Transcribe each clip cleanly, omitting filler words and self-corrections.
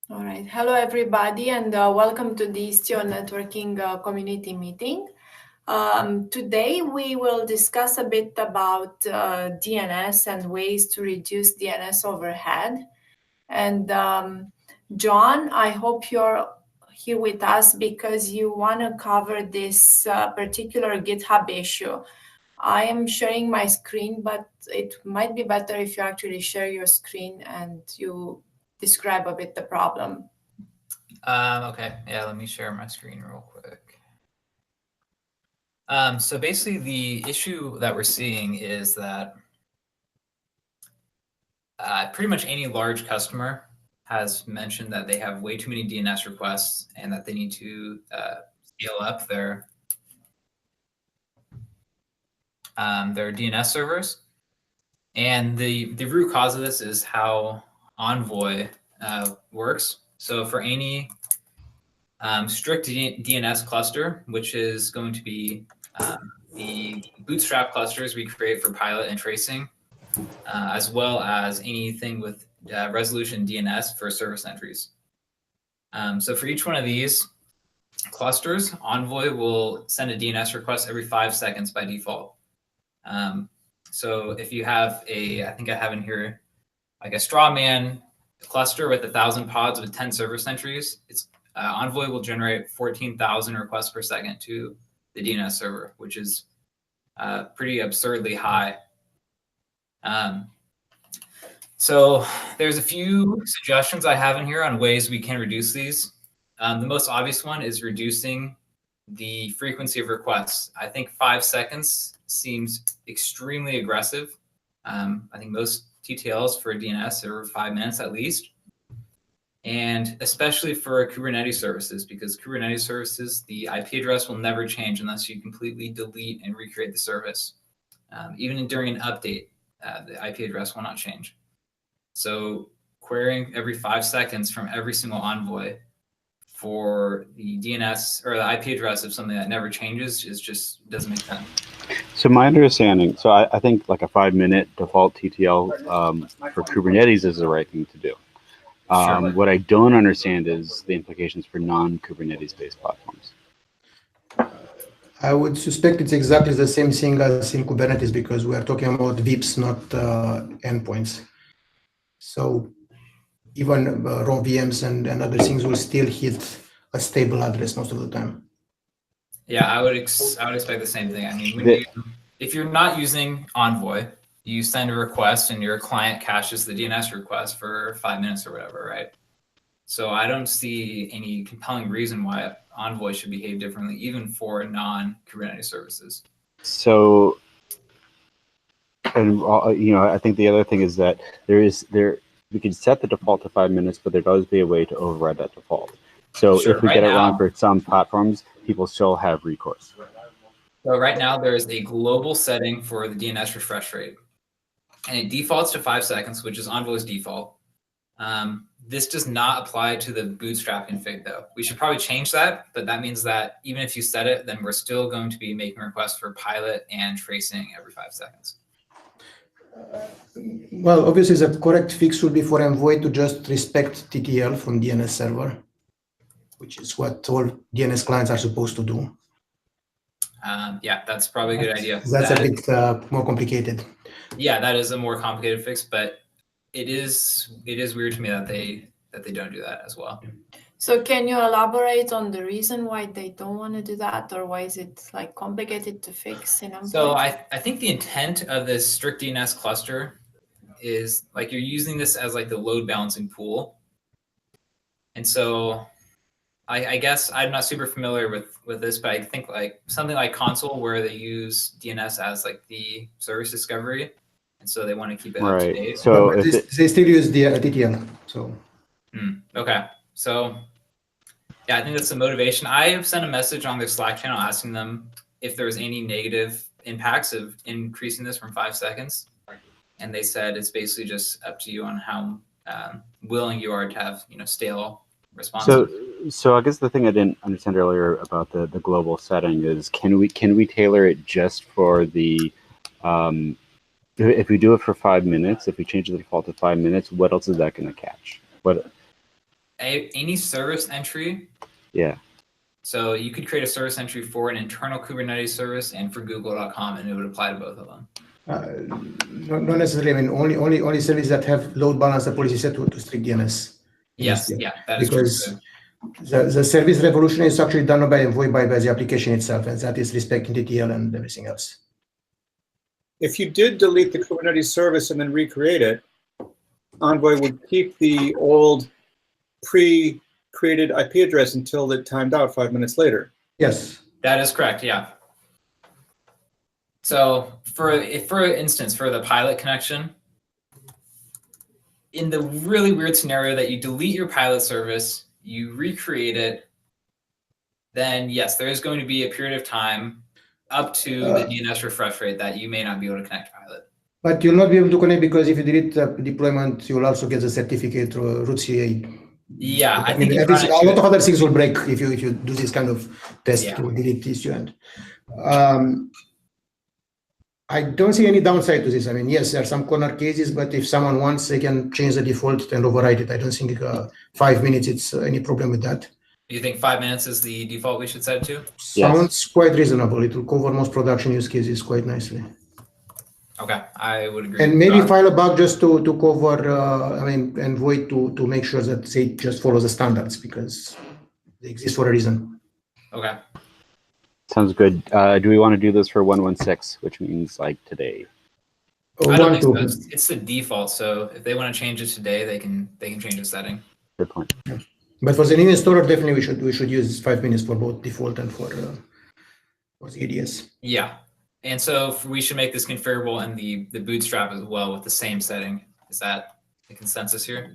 All right. Hello, everybody, and welcome to the Istio Networking community meeting. Today, we will discuss a bit about DNS and ways to reduce DNS overhead. And John, I hope you're here with us because you want to cover this particular GitHub issue. I am sharing my screen, but it might be better if you actually share your screen and you describe a bit the problem. Okay, yeah, let me share my screen real quick. So basically the issue that we're seeing is that pretty much any large customer has mentioned that they have way too many DNS requests and that they need to scale up their DNS servers. And the root cause of this is how Envoy works. So for any strict DNS cluster, which is going to be the bootstrap clusters we create for pilot and tracing, as well as anything with resolution DNS for service entries. So for each one of these clusters, Envoy will send a DNS request every 5 seconds by default. So if you have I think I have in here like a straw man cluster with 1,000 pods with 10 service entries, Envoy will generate 14,000 requests per second to the DNS server, which is pretty absurdly high. So there's a few suggestions I have in here on ways we can reduce these. The most obvious one is reducing the frequency of requests. I think 5 seconds seems extremely aggressive. I think most TTLs for DNS are 5 minutes at least. And especially for Kubernetes services, because Kubernetes services, the IP address will never change unless you completely delete and recreate the service. Even during an update, the IP address will not change. So querying every 5 seconds from every single Envoy for the DNS or the IP address of something that never changes doesn't make sense. So my understanding, so I think like a 5-minute default TTL for Kubernetes is the right thing to do. Sure. What I don't understand is the implications for non-Kubernetes-based platforms. I would suspect it's exactly the same thing as in Kubernetes because we are talking about VIPs, not endpoints. So even raw VMs and other things will still hit a stable address most of the time. Yeah, I would expect the same thing. I mean, if you're not using Envoy, you send a request and your client caches the DNS request for 5 minutes or whatever, right? So I don't see any compelling reason why Envoy should behave differently, even for non-Kubernetes services. So, and I think the other thing is that we can set the default to 5 minutes, but there does be a way to override that default. So Sure, if we get it wrong for some platforms, people still have recourse. So right now there's a global setting for the DNS refresh rate, and it defaults to 5 seconds, which is Envoy's default. This does not apply to the bootstrap config though. We should probably change that, but that means that even if you set it, then we're still going to be making requests for pilot and tracing every 5 seconds. Well, obviously the correct fix would be for Envoy to just respect TTL from DNS server, which is what all DNS clients are supposed to do. Yeah, that's probably a good idea. That's a bit more complicated. Yeah, that is a more complicated fix, but it is weird to me that they don't do that as well. So can you elaborate on the reason why they don't want to do that, or why is it like complicated to fix in Envoy? So I think the intent of this strict DNS cluster is like you're using this as like the load balancing pool. And so I guess I'm not super familiar with this, but I think like something like Console where they use DNS as like the service discovery. And so they want to keep it up to date. So they still use the TTL. So okay. So yeah, I think that's the motivation. I have sent a message on their Slack channel asking them if there's any negative impacts of increasing this from 5 seconds. And they said it's basically just up to you on how willing you are to have stale responses. So I guess the thing I didn't understand earlier about the global setting is can we tailor it just for the if we do it for 5 minutes, if we change the default to 5 minutes, what else is that going to catch? any service entry. Yeah. So you could create a service entry for an internal Kubernetes service and for Google.com, and it would apply to both of them. Not necessarily. I mean, only services that have load balancer policy set to strict DNS. Yes, yeah, that is because true. The service revolution is actually done by Envoy by the application itself, and that is respecting TTL and everything else. If you did delete the Kubernetes service and then recreate it, Envoy would keep the old pre-created IP address until it timed out 5 minutes later. Yes. That is correct, yeah. So for instance, for the pilot connection, in the really weird scenario that you delete your pilot service, you recreate it, then yes, there is going to be a period of time up to the DNS refresh rate that you may not be able to connect to pilot. But you'll not be able to connect because if you delete the deployment, you'll also get the certificate or root CA. Yeah, I think a lot of other things will break if you do this kind of test to delete Istio end. I don't see any downside to this. I mean, yes, there are some corner cases, but if someone wants, they can change the default and override it. I don't think 5 minutes it's any problem with that. You think 5 minutes is the default we should set it to? Sounds quite reasonable. It will cover most production use cases quite nicely. Okay, I would agree. And maybe file a bug just to cover, Envoy to make sure that they just follow the standards because they exist for a reason. Okay. Sounds good. Do we want to do this for 116, which means like today? I don't think so. It's the default, so if they want to change it today, they can change the setting. Good point. Yeah. But for the new installer, definitely we should use 5 minutes for both default and for the ADS. Yeah, and so we should make this configurable in the bootstrap as well with the same setting. Is that the consensus here?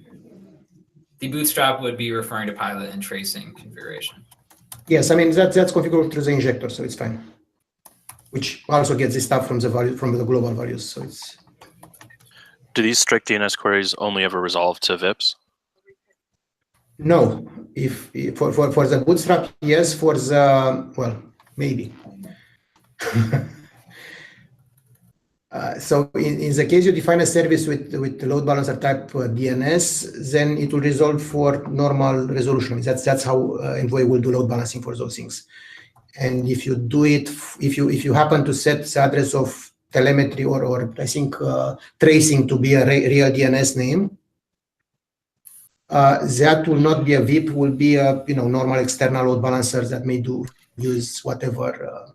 The bootstrap would be referring to pilot and tracing configuration. Yes, I mean that's configurable through the injector, so it's fine. Which also gets the stuff from the global values. So it's. Do these strict DNS queries only ever resolve to VIPs? No, if for the bootstrap, yes. For the maybe. So in the case you define a service with the load balancer type DNS, then it will resolve for normal resolution. That's how Envoy will do load balancing for those things. And if you do it, if you happen to set the address of telemetry or I think tracing to be a real DNS name, that will not be a VIP, will be a normal external load balancer that may use whatever.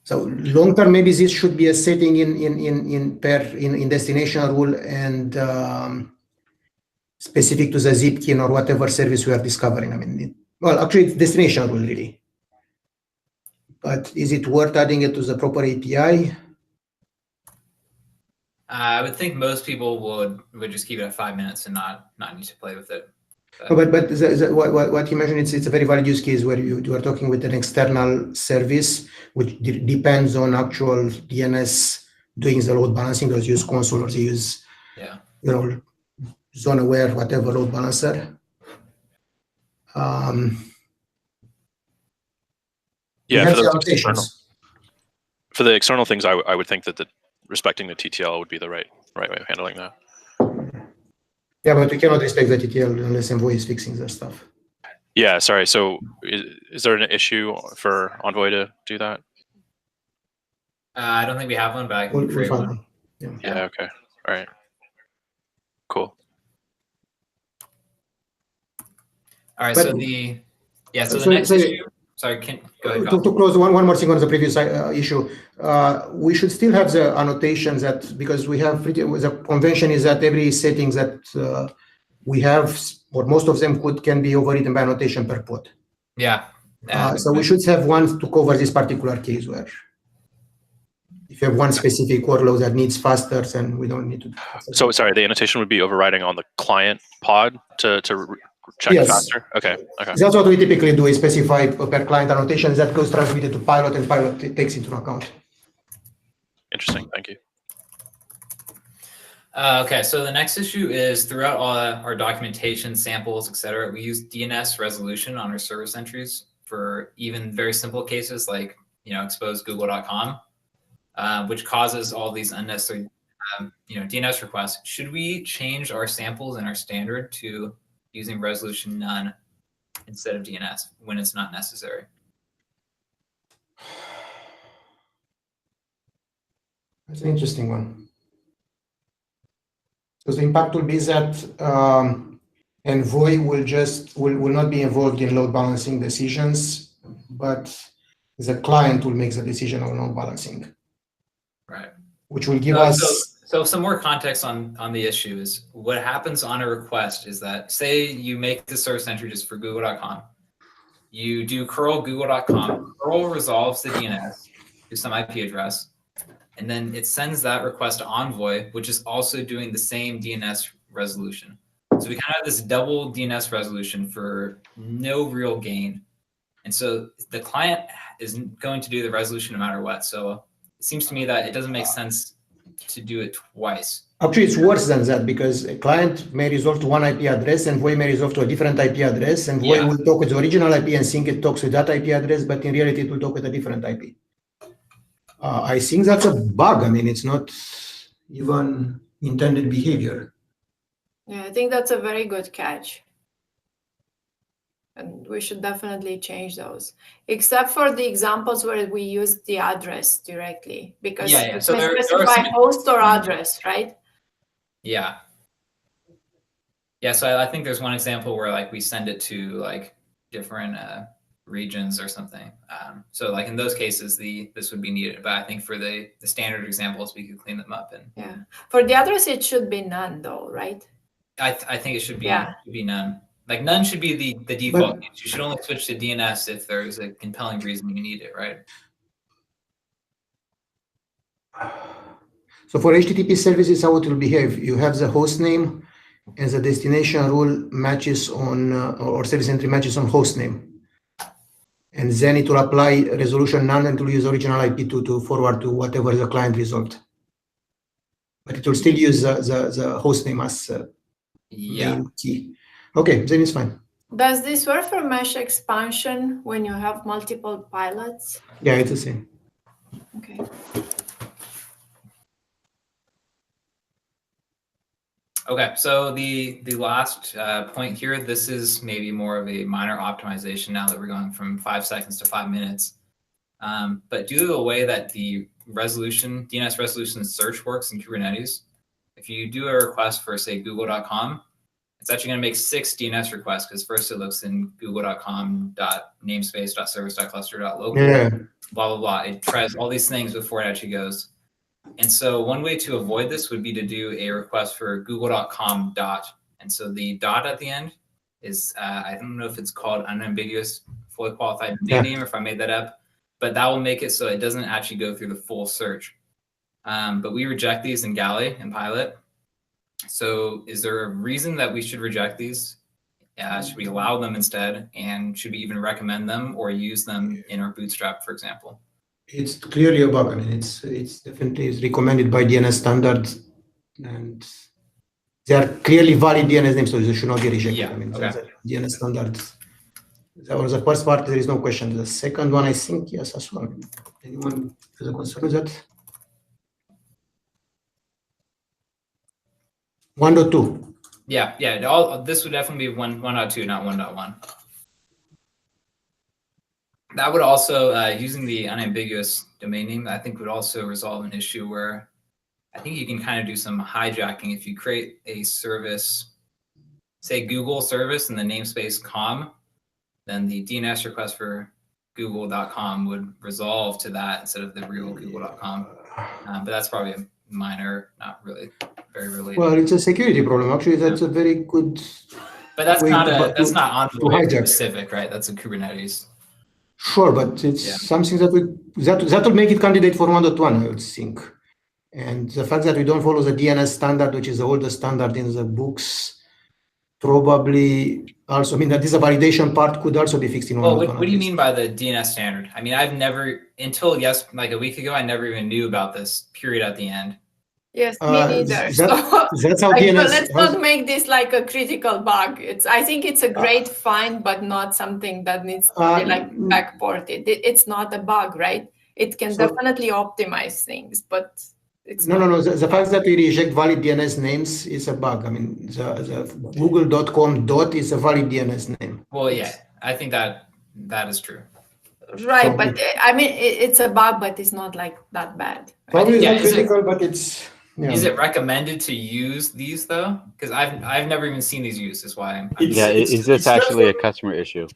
So long term, maybe this should be a setting in destination rule and specific to the zip key or whatever service we are discovering. I mean, actually, it's destination rule really. But is it worth adding it to the proper API? I would think most people would just keep it at 5 minutes and not need to play with it. But what you mentioned, it's a very valid use case where you are talking with an external service, which depends on actual DNS doing the load balancing. Those use console or they use, zone aware, whatever load balancer. For the external things, I would think that respecting the TTL would be the right way of handling that. Yeah, but we cannot respect the TTL unless Envoy is fixing that stuff. Yeah, sorry. So is there an issue for Envoy to do that? I don't think we have one, but I can create one. Yeah, okay. All right. Cool. All right, so the next issue. Sorry, go ahead. To close one more thing on the previous issue, we should still have the annotations that because we have the convention is that every settings that we have or most of them can be overridden by annotation per pod. Yeah. So we should have one to cover this particular case where if you have one specific workload that needs faster, then we don't need to. So sorry, the annotation would be overriding on the client pod to check it faster? Okay. That's what we typically do, is specify per client annotations that goes transmitted to pilot and pilot takes into account. Interesting, thank you. Okay, so the next issue is throughout all our documentation, samples, etc., we use DNS resolution on our service entries for even very simple cases like expose google.com, which causes all these unnecessary DNS requests, should we change our samples and our standard to using resolution none instead of DNS when it's not necessary? That's an interesting one. So the impact will be that Envoy will not be involved in load balancing decisions, but the client will make the decision on load balancing. Right. Which will give us. So some more context on the issue is what happens on a request is that, say you make the service entry just for google.com. You do curl google.com, curl resolves the DNS to some IP address, and then it sends that request to Envoy, which is also doing the same DNS resolution. So we kind of have this double DNS resolution for no real gain. And so the client is going to do the resolution no matter what. So it seems to me that it doesn't make sense to do it twice. Actually, it's worse than that because a client may resolve to one IP address, Envoy may resolve to a different IP address, and Envoy will talk with the original IP and think it talks with that IP address, but in reality, it will talk with a different IP. I think that's a bug. I mean, it's not even intended behavior. Yeah, I think that's a very good catch. And we should definitely change those, except for the examples where we use the address directly, because you So there specify host or address, right? Yeah. Yeah, so I think there's one example where like we send it to like different regions or something. So like in those cases, this would be needed. But I think for the standard examples, we could clean them up. And yeah, for the address, it should be none though, right? I think it should be none. Like none should be the default. You should only switch to DNS if there's a compelling reason you need it, right? So for HTTP services, how it will behave? You have the host name, and the destination rule matches on, or service entry matches on host name. And then it will apply resolution none and will use original IP to forward to whatever the client resolved. But it will still use the host name as main key. Okay, then it's fine. Does this work for mesh expansion when you have multiple pilots? Yeah, it's the same. Okay. Okay, so the last point here, this is maybe more of a minor optimization now that we're going from 5 seconds to 5 minutes. But due to the way that the DNS resolution search works in Kubernetes, if you do a request for, say, google.com, it's actually going to make 6 DNS requests because first it looks in google.com.namespace.service.cluster.local, blah, blah, blah. It tries all these things before it actually goes. And so one way to avoid this would be to do a request for google.com dot. And so the dot at the end is, I don't know if it's called unambiguous, fully qualified name, or if I made that up, but that will make it so it doesn't actually go through the full search. But we reject these in Galley and Pilot. So is there a reason that we should reject these? Should we allow them instead? And should we even recommend them or use them in our Bootstrap, for example? It's clearly a bug. I mean, it's definitely recommended by DNS standards, and they are clearly valid DNS names, so they should not be rejected. Yeah, I mean, DNS standards. That was the first part. There is no question. The second one, I think, yes, as well. Anyone has a concern with that? 1.2. Yeah. This would definitely be 1.2, not 1.1. That would also, using the unambiguous domain name, I think would also resolve an issue where I think you can kind of do some hijacking. If you create a service, say Google service in the namespace com, then the DNS request for google.com would resolve to that instead of the real google.com. But that's probably a minor, not really very related. Well, it's a security problem. Actually, that's a very good. But that's not Envoy specific, right? That's a Kubernetes. Sure, but it's something that will make it candidate for 1.1, I would think. And the fact that we don't follow the DNS standard, which is the oldest standard in the books, probably also, I mean, that this validation part could also be fixed in 1.1. Well, what do you mean by the DNS standard? I mean, I've never, until like a week ago, I never even knew about this period at the end. Yes, me neither. That's how DNS. Let's not make this like a critical bug. I think it's a great find, but not something that needs to be like backported. It's not a bug, right? It can definitely optimize things, but it's No, not. no, no. The fact that we reject valid DNS names is a bug. I mean, the google.com dot is a valid DNS name. Well, yeah, I think that is true. Right, So but I mean, it's a bug, but it's not like that bad. probably it's Yeah, not is it- critical, but it's Is it recommended to use these though? Because I've never even seen these used. Is why I'm Yeah, is this it's not actually a re- customer issue?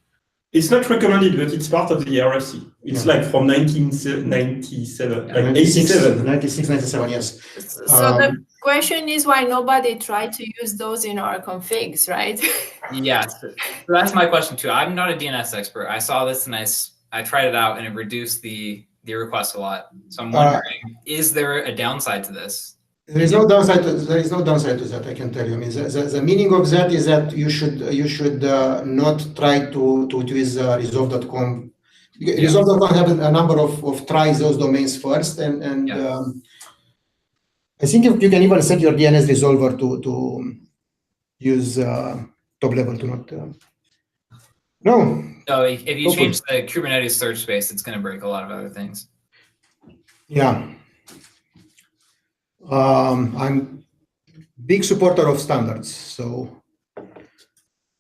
It's not recommended, but it's part of the RFC. It's like from 1997, like 87. 96, 97, yes. So the question is why nobody tried to use those in our configs, right? Yeah, so that's my question too. I'm not a DNS expert. I saw this and I tried it out and it reduced the request a lot. So I'm wondering, is there a downside to this? There is no downside to that. I can tell you. I mean, the meaning of that is that you should not try to use resolve.com. Yeah. Resolve.com have a number of tries those domains first, and Yeah. I think you can even set your DNS resolver to use top level to not. No. So if you Okay. change the Kubernetes search space, it's going to break a lot of other things. Yeah. I'm big supporter of standards. So,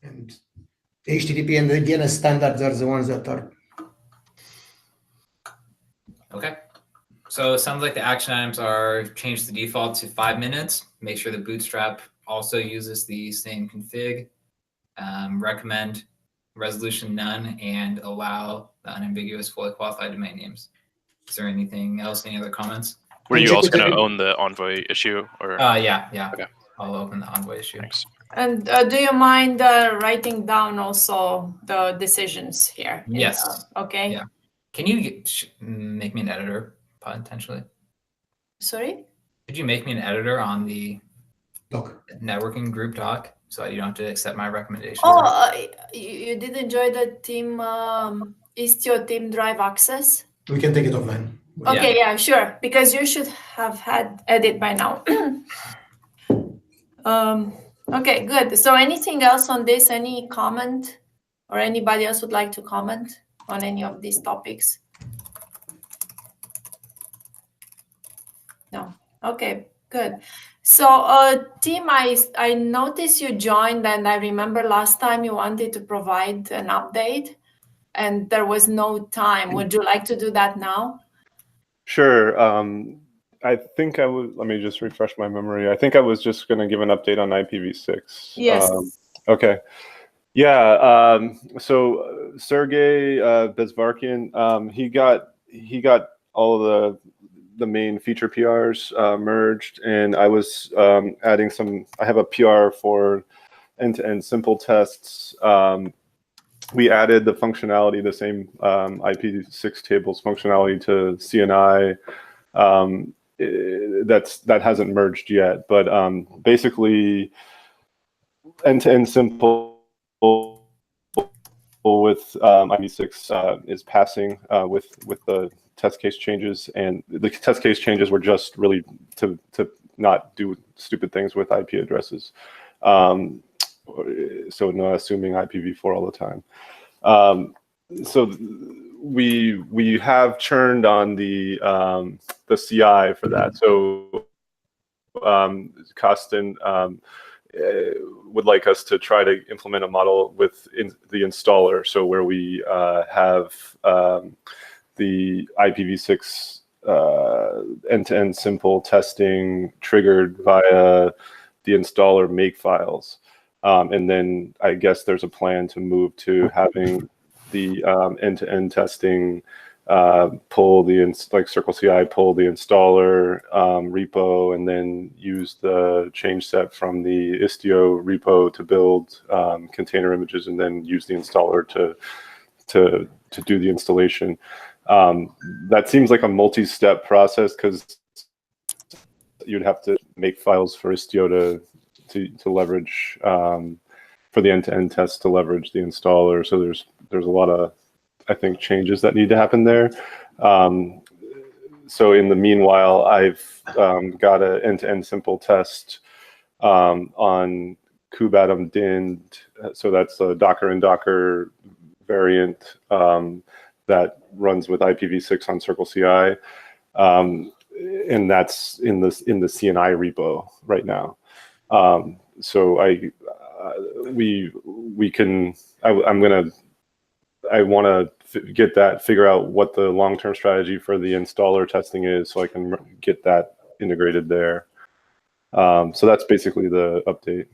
and HTTP and the DNS standards are the ones that are. Okay. So it sounds like the action items are change the default to 5 minutes. Make sure the Bootstrap also uses the same config. Recommend resolution none and allow the unambiguous fully qualified domain names. Is there anything else? Any other comments? Were you also going to own the Envoy issue, or? Yeah. Okay. I'll open the Envoy issue. Thanks. And do you mind writing down also the decisions here? Yes. Okay. Yeah. Can you make me an editor potentially? Sorry? Could you make me an editor on the Doc. networking group doc so you don't have to accept my recommendations? Oh, you did enjoy the team Istio team drive access? We can take it offline. Okay, yeah, sure. Because you should have had edit by now. Okay, good. So anything else on this? Any comment or anybody else would like to comment on any of these topics? No. Okay, good. So Tim, I noticed you joined and I remember last time you wanted to provide an update and there was no time. Would you like to do that now? Sure. I think I was, let me just refresh my memory. I think I was just going to give an update on IPv6. Yes. Okay. Yeah. So Sergey Bezvarkian, he got all of the main feature PRs merged, and I was adding some. I have a PR for end-to-end simple tests. We added the functionality, the same IPv6 tables functionality to CNI. That hasn't merged yet, but basically end-to-end simple with IPv6 is passing with the test case changes, and the test case changes were just really to not do stupid things with IP addresses. So not assuming IPv4 all the time. So we have churned on the CI for that. So Costin would like us to try to implement a model with the installer. So where we have the IPv6 end-to-end simple testing triggered via the installer make files. And then I guess there's a plan to move to having the end-to-end testing pull like Circle CI pull the installer repo, and then use the change set from the Istio repo to build container images, and then use the installer to do the installation. That seems like a multi-step process because you'd have to make files for Istio to leverage for the end-to-end test to leverage the installer. So there's a lot of, I think, changes that need to happen there. So in the meanwhile, I've got an end-to-end simple test on kubeatom dind. So that's a Docker and Docker variant that runs with IPv6 on Circle CI. that's in the CNI repo right now. So I want to figure out what the long-term strategy for the installer testing is, so I can get that integrated there. So that's basically the update.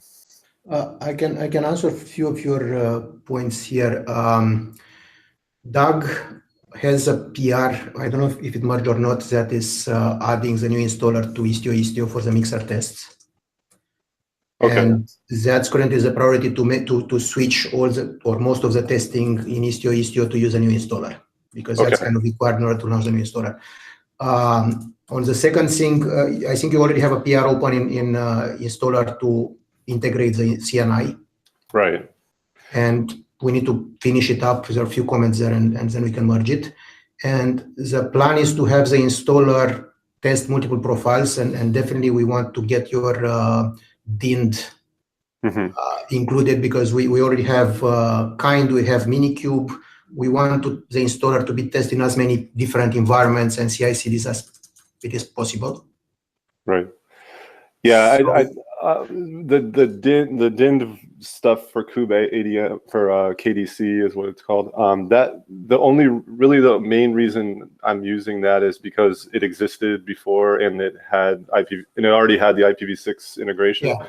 I can answer a few of your points here. Doug has a PR, I don't know if it merged or not, that is adding the new installer to Istio for the mixer tests. Okay. And that's currently the priority to switch all or most of the testing in Istio to use a new installer, because that's kind of required in order to launch the new installer. On the second thing, I think you already have a PR open in installer to integrate the CNI. Right. And we need to finish it up. There are a few comments there, and then we can merge it. And the plan is to have the installer test multiple profiles, and definitely we want to get your DIND included, because we already have kind, we have Minikube. We want the installer to be testing as many different environments and CI/CDs as it is possible. Right. Yeah, so, the DIND stuff for Kube ADM for KDC is what it's called. That the main reason I'm using that is because it existed before and it already had the IPv6 integration. Yeah.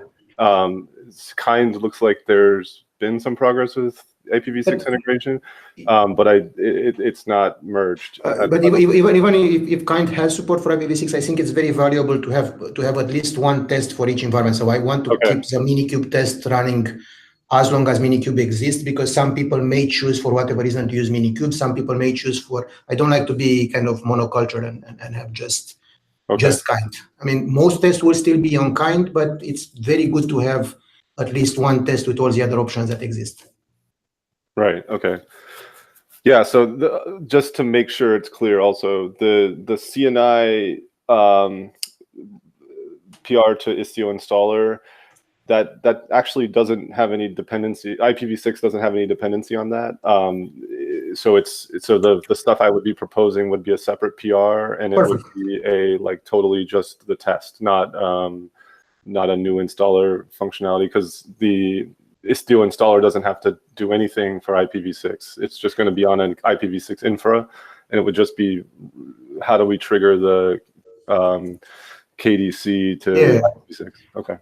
Kind looks like there's been some progress with IPv6 integration, but it's not merged. But even if kind has support for IPv6, I think it's very valuable to have at least one test for each environment. So I want to keep the Minikube test running as long as Minikube exists, because some people may choose for whatever reason to use Minikube. Some people may choose I don't like to be kind of monoculture and have just kind. I mean, most tests will still be on kind, but it's very good to have at least one test with all the other options that exist. Right. Okay. Yeah. So just to make sure it's clear, also the CNI PR to Istio installer, that actually doesn't have any dependency. IPv6 doesn't have any dependency on that. So the stuff I would be proposing would be a separate PR, and it would be a totally just the test, not a new installer functionality, because the Istio installer doesn't have to do anything for IPv6. It's just going to be on an IPv6 infra, and it would just be how do we trigger the KDC to IPv6. Okay.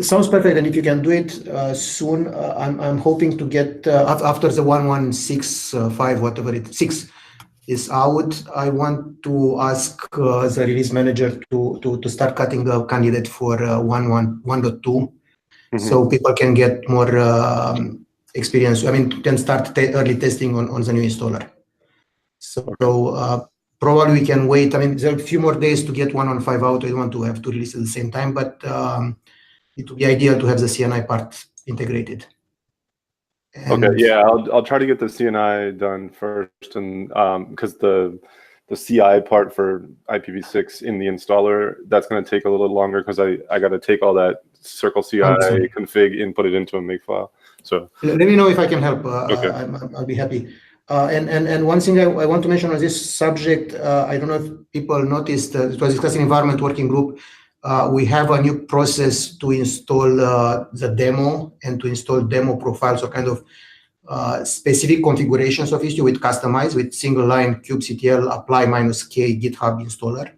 Sounds perfect, and if you can do it soon, I'm hoping to get after the 1.1.6.5 whatever 6 is out. I want to ask the release manager to start cutting the candidate for 1.1.2. So people can get more experience. I mean, can start early testing on the new installer. So probably we can wait. I mean, there are a few more days to get 1.1.5 out. I don't want to have to release at the same time, but it would be ideal to have the CNI part integrated. And okay, yeah, I'll try to get the CNI done first, and because the CI part for IPv6 in the installer, that's going to take a little longer, because I got to take all that circle CI config and put it into a makefile. So let me know if I can help. I'll be happy. And one thing I want to mention on this subject, I don't know if people noticed, it was discussed in environment working group. We have a new process to install the demo and to install demo profiles, or kind of specific configurations of Istio with customized with single line kubectl apply -k GitHub installer.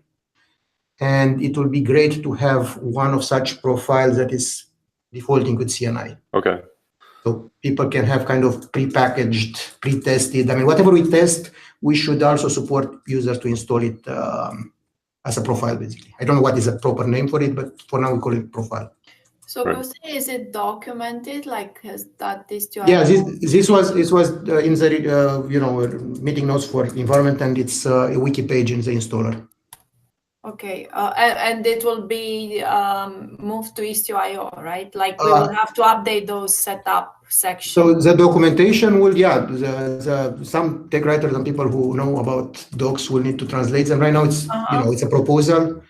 And it will be great to have one of such profiles that is defaulting with CNI. Okay. So people can have kind of pre-packaged, pre-tested. I mean, whatever we test, we should also support users to install it as a profile, basically. I don't know what is a proper name for it, but for now we call it profile. So, is it documented? Like, has that Istio? Yeah, this was in the meeting notes for environment, and it's a wiki page in the installer. Okay, and it will be moved to Istio.io, right? Like we will have to update those setup sections. So the documentation will, some tech writers and people who know about docs will need to translate them. Right now, it's it's a proposal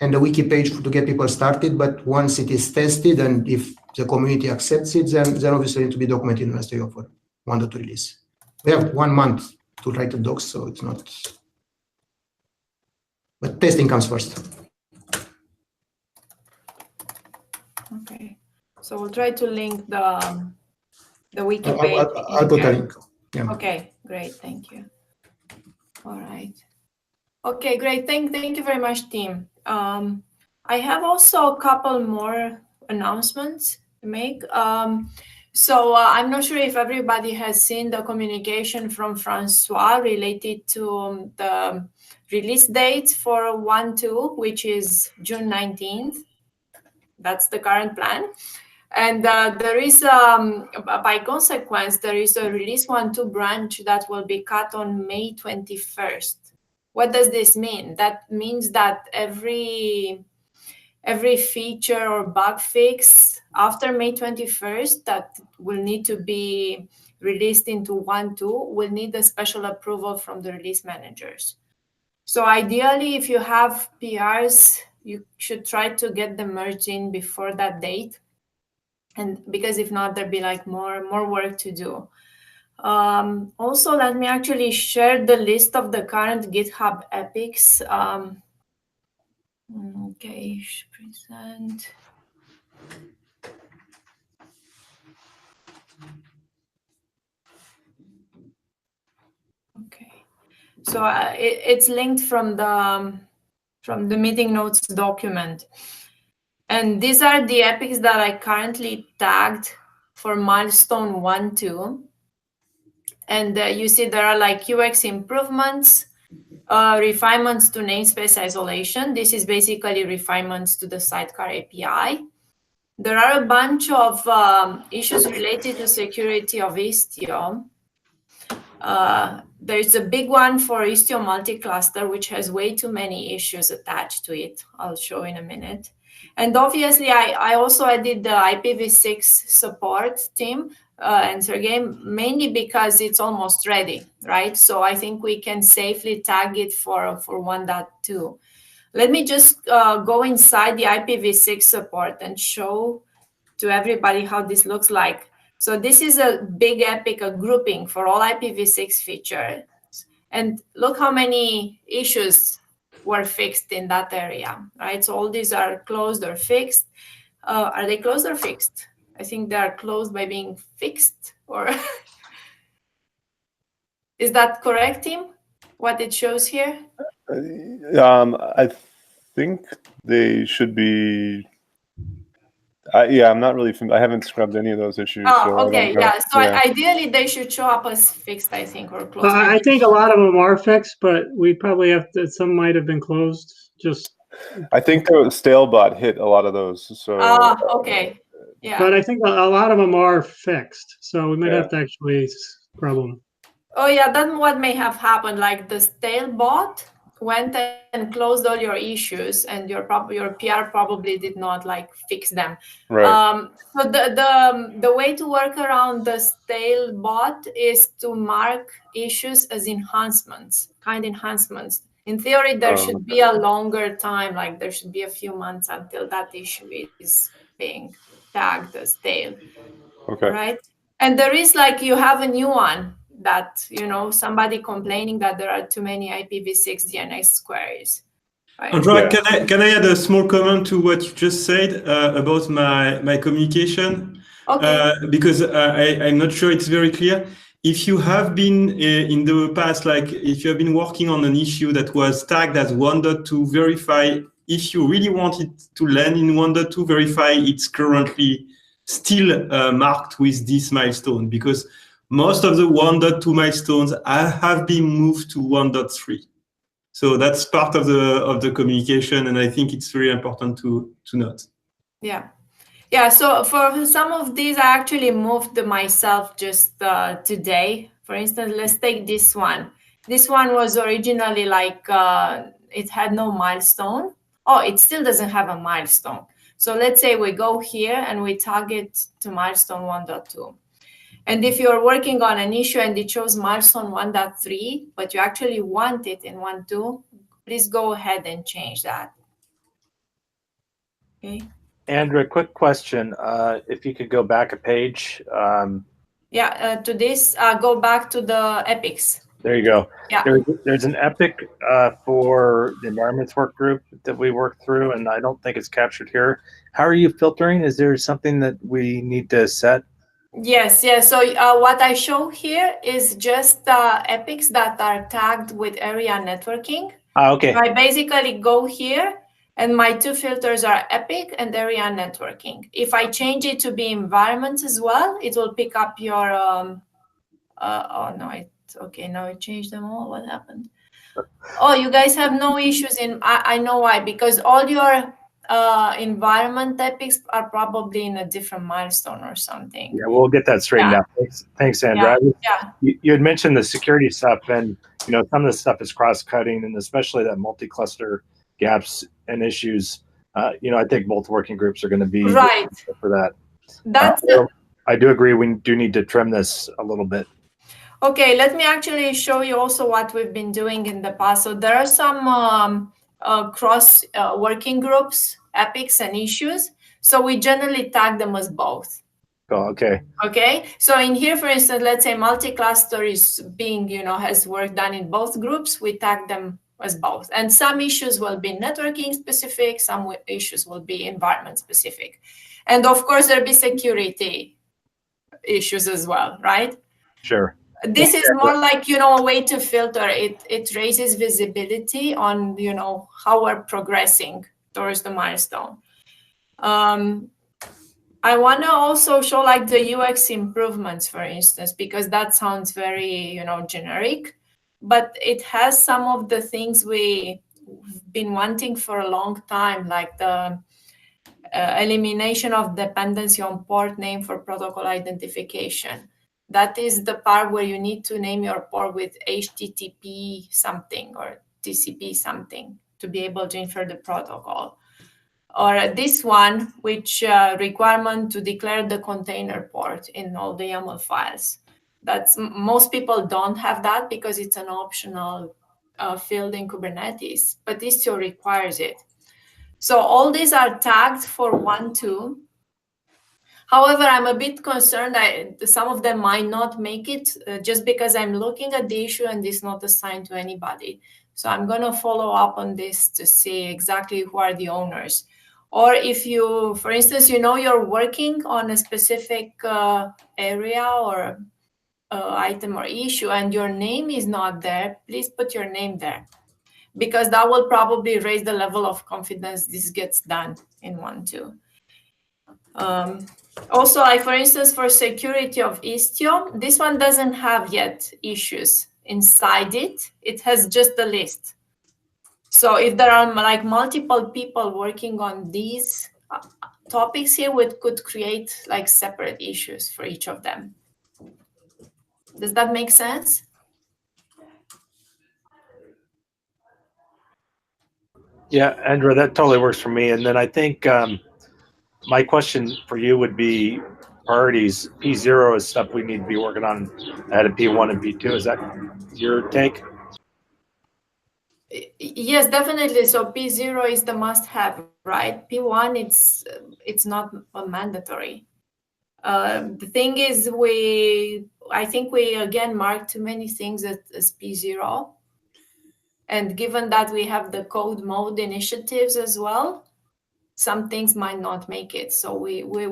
and a wiki page to get people started. But once it is tested, and if the community accepts it, then obviously it needs to be documented in Istio for 1.2 release. We have 1 month to write the docs, so it's not. But testing comes first. Okay. So we'll try to link the wiki page. I'll put a link. Yeah. Okay, great. Thank you. All right. Okay, great. Thank you very much, team. I have also a couple more announcements to make. So I'm not sure if everybody has seen the communication from Francois related to the release date for 1.2, which is June 19th. That's the current plan. And there is, by consequence, there is a release 1.2 branch that will be cut on May 21st. What does this mean? That means that every feature or bug fix after May 21st that will need to be released into 1.2 will need a special approval from the release managers. So ideally, if you have PRs, you should try to get them merged in before that date. And because if not, there'll be like more work to do. Also, let me actually share the list of the current GitHub epics. Okay, present. Okay, so it's linked from the meeting notes document. And these are the epics that I currently tagged for milestone 1.2. And you see there are like UX improvements, refinements to namespace isolation. This is basically refinements to the Sidecar API. There are a bunch of issues related to security of Istio. There's a big one for Istio multi-cluster, which has way too many issues attached to it. I'll show in a minute. And obviously, I also added the IPv6 support team and Sergey, mainly because it's almost ready, right? So I think we can safely tag it for 1.2. Let me just go inside the IPv6 support and show to everybody how this looks like. So this is a big epic, a grouping for all IPv6 features. And look how many issues were fixed in that area, right? So all these are closed or fixed. Are they closed or fixed? I think they are closed by being fixed, or is that correct, Tim? What it shows here? I think they should be. Yeah, I'm not really. I haven't scrubbed any of those issues. Oh, so okay, yeah. So ideally, they should show up as fixed, I think, or closed. I think a lot of them are fixed, but we probably have to. Some might have been closed. Just. I think the Stalebot hit a lot of those. So. Okay. Yeah. But I think a lot of them are fixed, so we might have to actually scrub them. Oh yeah, that's what may have happened. Like the Stalebot went and closed all your issues, and your PR probably did not like fix them. Right. So the way to work around the Stalebot is to mark issues as enhancements, kind enhancements. In theory, there should be a longer time, like there should be a few months until that issue is being tagged as stale. Okay. Right. And there is like, you have a new one that, somebody complaining that there are too many IPv6 DNS queries. Right? Andrea, can I add a small comment to what you just said about my communication? Okay. Because I'm not sure it's very clear. If you have been in the past, like if you have been working on an issue that was tagged as 1.2, verify if you really want it to land in 1.2, verify it's currently still marked with this milestone, because most of the 1.2 milestones have been moved to 1.3. So that's part of the communication, and I think it's very important to note. Yeah. Yeah, so for some of these, I actually moved myself just today. For instance, let's take this one. This one was originally like, it had no milestone. Oh, it still doesn't have a milestone. So let's say we go here and we target to milestone 1.2. And if you're working on an issue and it shows milestone 1.3, but you actually want it in 1.2, please go ahead and change that. Okay. Andrea, quick question. If you could go back a page. To this, go back to the epics. There you go. Yeah. There's an epic for the environments work group that we worked through, and I don't think it's captured here. How are you filtering? Is there something that we need to set? Yes. So what I show here is just epics that are tagged with area networking. Okay. I basically go here, and my two filters are epic and area networking. If I change it to be environments as well, it will pick up your. Oh no, it's okay. Now I changed them all. What happened? Oh, you guys have no issues in. I know why, because all your environment epics are probably in a different milestone or something. Yeah, we'll get that straightened out. Thanks, Sandra. Yeah. You had mentioned the security stuff, and some of the stuff is cross-cutting, and especially that multi-cluster gaps and issues. I think both working groups are going to be right for that. That's I do agree. We do need to trim this a little bit. Okay, let me actually show you also what we've been doing in the past. So there are some cross working groups, epics and issues. So we generally tag them as both. Oh, okay. Okay. So in here, for instance, let's say multi-cluster is being, has work done in both groups. We tag them as both. And some issues will be networking specific. Some issues will be environment specific. And of course, there'll be security issues as well, right? Sure. This is more like, a way to filter. It raises visibility on, how we're progressing towards the milestone. I want to also show like the UX improvements, for instance, because that sounds very, generic, but it has some of the things we've been wanting for a long time, like the elimination of dependency on port name for protocol identification. That is the part where you need to name your port with HTTP something or TCP something to be able to infer the protocol. Or this one, which requirement to declare the container port in all the YAML files. Most people don't have that because it's an optional field in Kubernetes, but Istio requires it. So all these are tagged for 1.2. However, I'm a bit concerned that some of them might not make it just because I'm looking at the issue and it's not assigned to anybody. So I'm going to follow up on this to see exactly who are the owners. Or if you, for instance, you're working on a specific area or item or issue and your name is not there, please put your name there, because that will probably raise the level of confidence this gets done in 1.2. Also, for instance, for security of Istio, this one doesn't have yet issues inside it. It has just the list. So if there are like multiple people working on these topics here, we could create like separate issues for each of them. Does that make sense? Yeah, Andrew, that totally works for me. And then I think my question for you would be priorities. P0 is stuff we need to be working on ahead of P1 and P2. Is that your take? Yes, definitely. So P0 is the must-have, right? P1, it's not mandatory. The thing is, I think we again mark too many things as P0. And given that we have the code mode initiatives as well, some things might not make it. So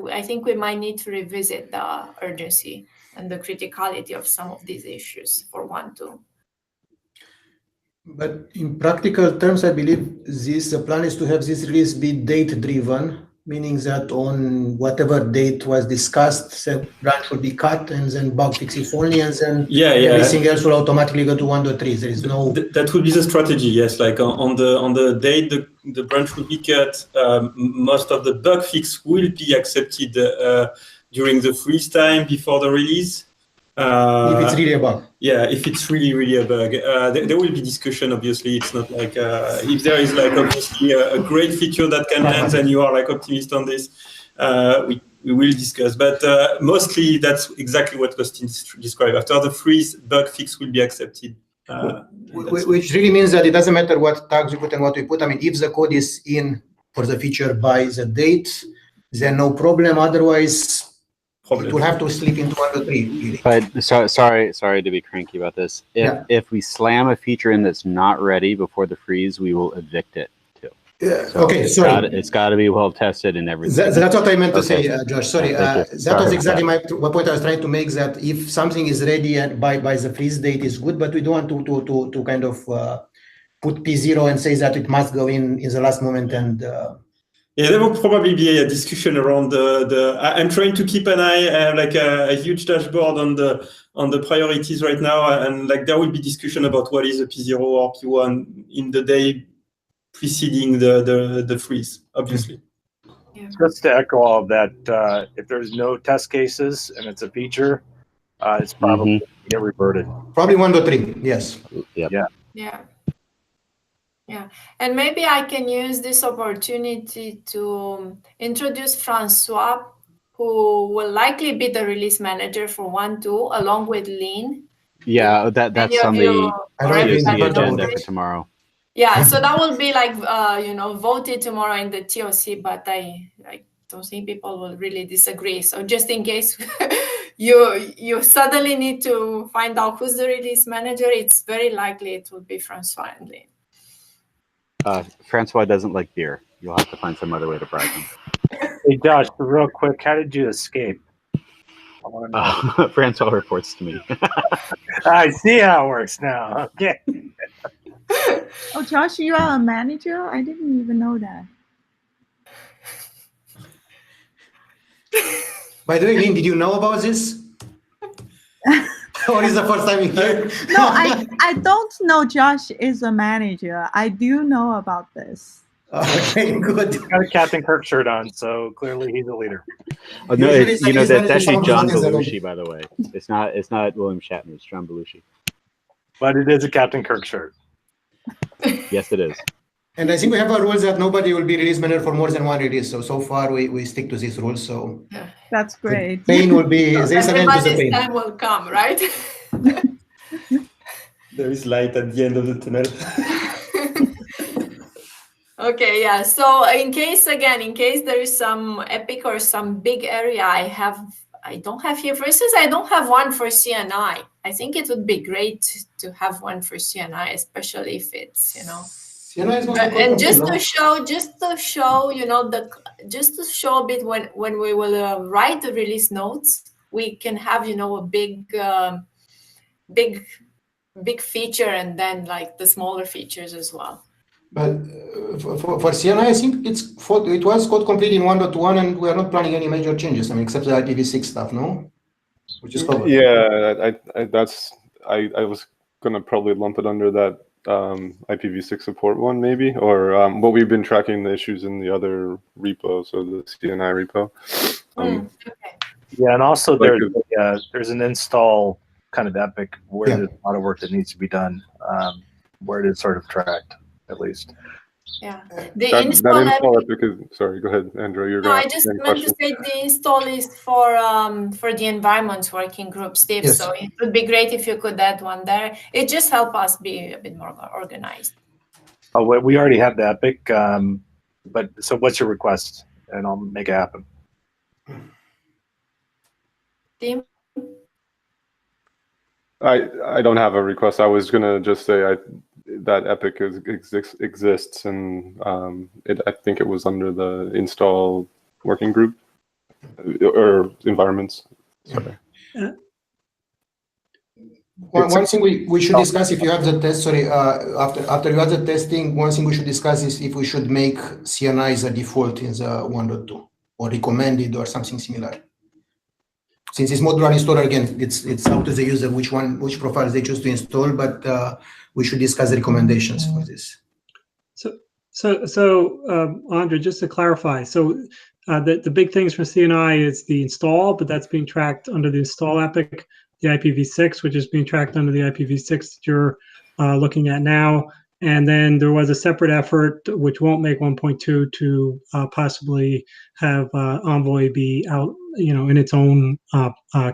I think we might need to revisit the urgency and the criticality of some of these issues for 1.2. But in practical terms, I believe the plan is to have this release be date-driven, meaning that on whatever date was discussed, the branch will be cut and then bug fixes only, and then everything else will automatically go to 1.3. There is no. That would be the strategy. Yes, like on the date the branch will be cut. Most of the bug fix will be accepted during the freeze time before the release. If it's really a bug. Yeah, if it's really a bug. There will be discussion, obviously. It's not like if there is like obviously a great feature that can land and you are like optimist on this, we will discuss. But mostly that's exactly what Austin described. After the freeze, bug fix will be accepted. Which really means that it doesn't matter what tags we put and what we put. I mean, if the code is in for the feature by the date, then no problem. Otherwise, It will have to slip into 1.3. But sorry to be cranky about this. If we slam a feature in that's not ready before the freeze, we will evict it too. Okay, sorry. It's got to be well tested and everything. That's what I meant to say, Josh. Sorry, that was exactly my point I was trying to make. That if something is ready and by the freeze date is good, but we don't want to kind of put P0 and say that it must go in the last moment and. Yeah, there will probably be a discussion around I'm trying to keep an eye, like a huge dashboard on the priorities right now, and like there will be discussion about what is a P0 or P1 in the day preceding the freeze, obviously. Yeah. Just to echo all of that, if there's no test cases and it's a feature, it's probably get reverted. Probably 1.3, yes. Yep. Yeah. Yeah, and maybe I can use this opportunity to introduce Francois, who will likely be the release manager for 1.2, along with Lynn. Yeah, that's on the agenda for tomorrow. Yeah, so that will be like voted tomorrow in the TOC, but I don't think people will really disagree. So just in case you suddenly need to find out who's the release manager, it's very likely it will be Francois and Lynn. Francois doesn't like beer. You'll have to find some other way to bribe him. Hey, Josh, real quick, how did you escape? I want to know. Francois reports to me. I see how it works now. Okay. Oh, Josh, you are a manager? I didn't even know that. By the way, Lynn, did you know about this? Or is the first time you hear? No, I don't know Josh is a manager. I do know about this. Okay, good. He's got a Captain Kirk shirt on, so clearly he's a leader. Oh, no, that's actually John Belushi, by the way. It's not William Shatner. It's John Belushi. But it is a Captain Kirk shirt. Yes, it is. And I think we have a rule that nobody will be release manager for more than one release. So far we stick to this rule. So that's great. Pain will be there's an end to the pain. Time will come, right? There is light at the end of the tunnel. Okay, yeah. So in case there is some epic or some big area I don't have here. For instance, I don't have one for CNI. I think it would be great to have one for CNI, especially if it's, and just to show, just to show a bit when we will write the release notes, we can have, a big feature and then like the smaller features as well. But for CNI, I think it was code complete in 1.1, and we are not planning any major changes. I mean, except the IPv6 stuff, no? Which is covered. Yeah, I was gonna probably lump it under that IPv6 support one, maybe, or but we've been tracking the issues in the other repo, so the CNI repo. Okay. Yeah, and also there's an install kind of epic where there's a lot of work that needs to be done, where it is sort of tracked, at least. Yeah. That install epic is, sorry, go ahead, Andrew. No, I just meant to say the install is for the environments working group, Steve. Yes. So it would be great if you could add one there. It just helps us be a bit more organized. Oh, we already have the epic, but so what's your request? And I'll make it happen. Team? I don't have a request. I was gonna just say that epic exists, and I think it was under the install working group or environments. Sorry. One thing we should discuss, if you have the test, after you have the testing, one thing we should discuss is if we should make CNI as a default in the 1.2 or recommended or something similar. Since it's modular installer, again, it's up to the user which profiles they choose to install, but we should discuss the recommendations for this. So Andre, just to clarify, so the big things for CNI is the install, but that's being tracked under the install epic, the IPv6, which is being tracked under the IPv6 that you're looking at now. And then there was a separate effort, which won't make 1.2, to possibly have Envoy be out, in its own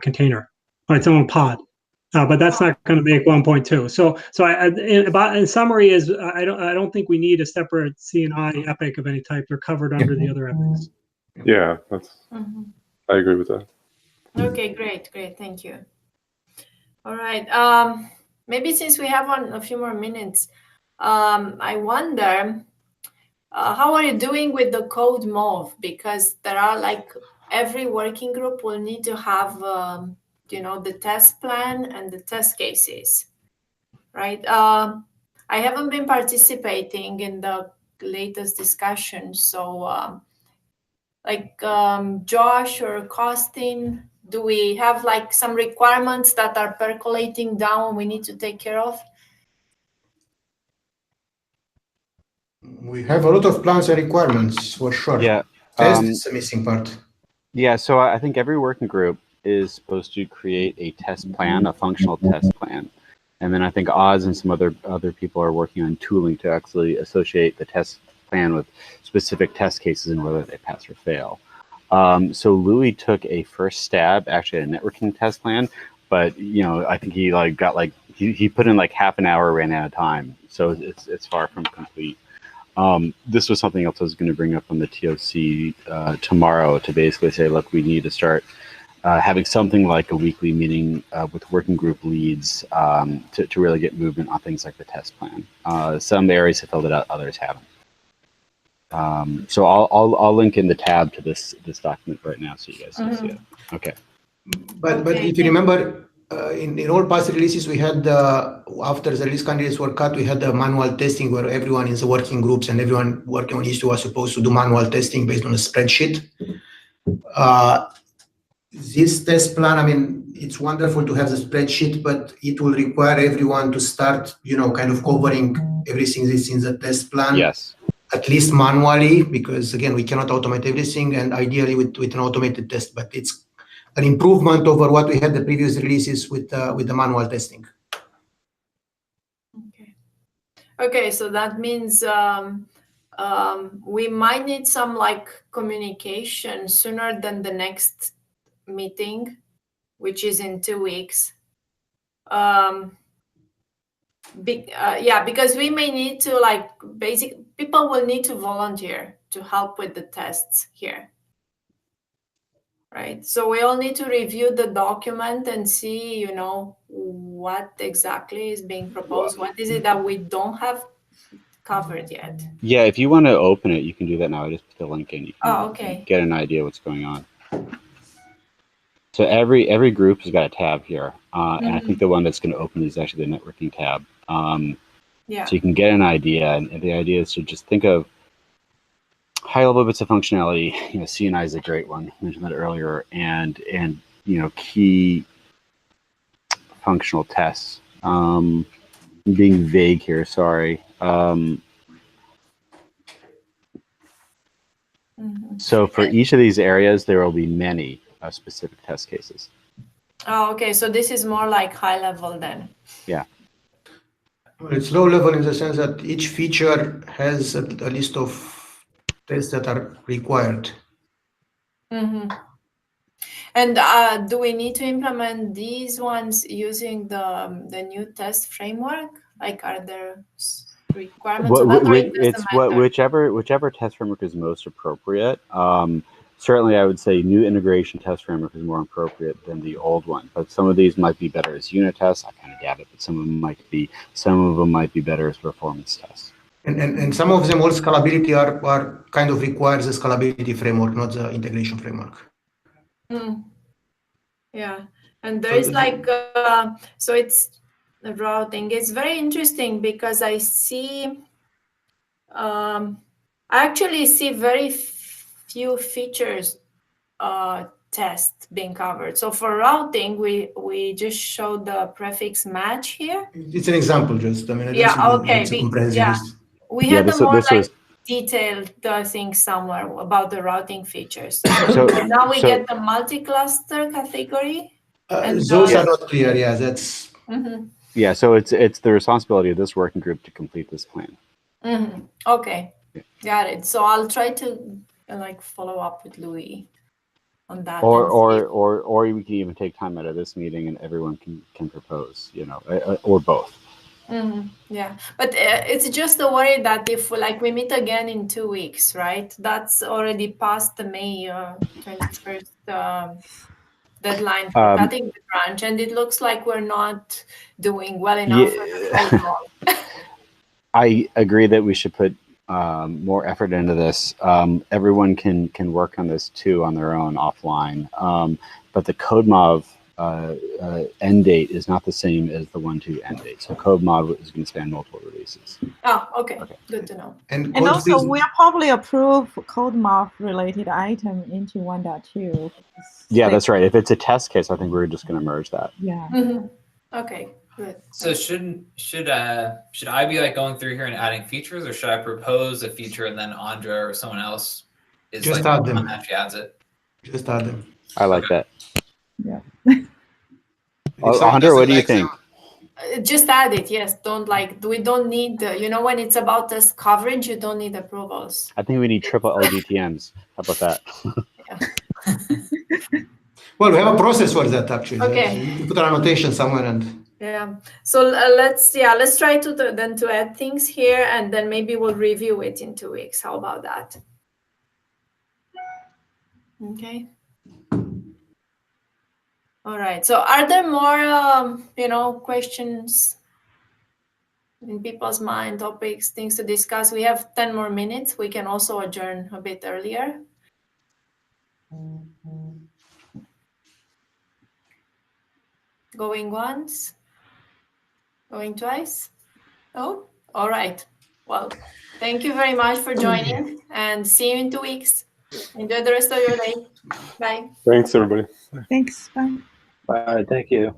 container, or its own pod. But that's not going to make 1.2. So in summary is I don't think we need a separate CNI epic of any type. They're covered under the other epics. Yeah, I agree with that. Okay, great, thank you. All right, maybe since we have a few more minutes, I wonder, how are you doing with the code mauve? Because there are like, every working group will need to have, the test plan and the test cases, right? I haven't been participating in the latest discussion, so Josh or Costin, do we have like some requirements that are percolating down we need to take care of? We have a lot of plans and requirements for sure. Yeah. Test is a missing part. Yeah, so I think every working group is supposed to create a test plan, a functional test plan. And then I think Oz and some other people are working on tooling to actually associate the test plan with specific test cases and whether they pass or fail. So Louis took a first stab actually at a networking test plan, but I think he he put in like half an hour, ran out of time. So it's far from complete. This was something else I was going to bring up on the TOC tomorrow to basically say, look, we need to start having something like a weekly meeting with working group leads to really get movement on things like the test plan. Some areas have filled it out, others haven't. So I'll link in the tab to this document right now so you guys can see it. Okay. But if you remember, in all past releases, we had after the release candidates were cut, we had the manual testing where everyone in the working groups and everyone working on Istio was supposed to do manual testing based on a spreadsheet. This test plan, I mean, it's wonderful to have the spreadsheet, but it will require everyone to start, kind of covering everything that's in the test plan. Yes. At least manually, because again, we cannot automate everything, and ideally with an automated test, but it's an improvement over what we had the previous releases with the manual testing. Okay, so that means we might need some communication sooner than the next meeting, which is in 2 weeks. Because we may need to people will need to volunteer to help with the tests here. Right, so we all need to review the document and see, what exactly is being proposed. What is it that we don't have covered yet? Yeah, if you want to open it, you can do that now. I just put the link in. You can okay. Get an idea what's going on. So every group has got a tab here, and I think the one that's going to open is actually the networking tab. So you can get an idea, and the idea is to just think of high-level bits of functionality. CNI is a great one. I mentioned that earlier, and key functional tests. I'm being vague here. Sorry. So for each of these areas, there will be many specific test cases. Oh, okay. So this is more like high level then. Yeah. Well, it's low level in the sense that each feature has a list of tests that are required. And do we need to implement these ones using the new test framework? Are there requirements? Whichever test framework is most appropriate. Certainly, I would say new integration test framework is more appropriate than the old one. But some of these might be better as unit tests. I kind of doubt it, but some of them might be better as performance tests. And some of them, all scalability are kind of requires the scalability framework, not the integration framework. Yeah, and there is so it's the routing. It's very interesting because I see, I actually see very few features test being covered. So for routing, we just showed the prefix match here. It's an example, just okay. We had detailed thing somewhere about the routing features. So now we get the multi-cluster category. Those are not clear. Yeah, that's. Yeah, so it's the responsibility of this working group to complete this plan. Okay, got it. So I'll try to follow up with Louis on that. Or we can even take time out of this meeting and everyone can propose, or both. Yeah, but it's just a worry that if we meet again in 2 weeks, right? That's already past the May 21st deadline for cutting the branch, and it looks like we're not doing well enough for the code mob. I agree that we should put more effort into this. Everyone can work on this too on their own offline, but the code mob end date is not the same as the 1.2 end date. So code mob is going to span multiple releases. Oh, okay. Good to know. And also, we'll probably approve code mob related item into 1.2. Yeah, that's right. If it's a test case, I think we're just going to merge that. Yeah. Okay. Good. So should I be like going through here and adding features, or should I propose a feature and then Andra or someone else is Just like add them. the one that actually adds it? Just add them. I like that. Yeah. Andra, what do you think? Just add it. Yes. We don't need, when it's about test coverage, you don't need approvals. I think we need triple LGTMs. How about that? Well, we have a process for that actually. Okay. You put an annotation somewhere and. Yeah. So let's try to add things here, and then maybe we'll review it in 2 weeks. How about that? Okay. All right. So are there more, questions in people's mind, topics, things to discuss? We have 10 more minutes. We can also adjourn a bit earlier. Going once? Going twice? Oh, all right. Well, thank you very much for joining, and see you in 2 weeks. Enjoy the rest of your day. Bye. Thanks, everybody. Thanks. Bye. Bye. Thank you.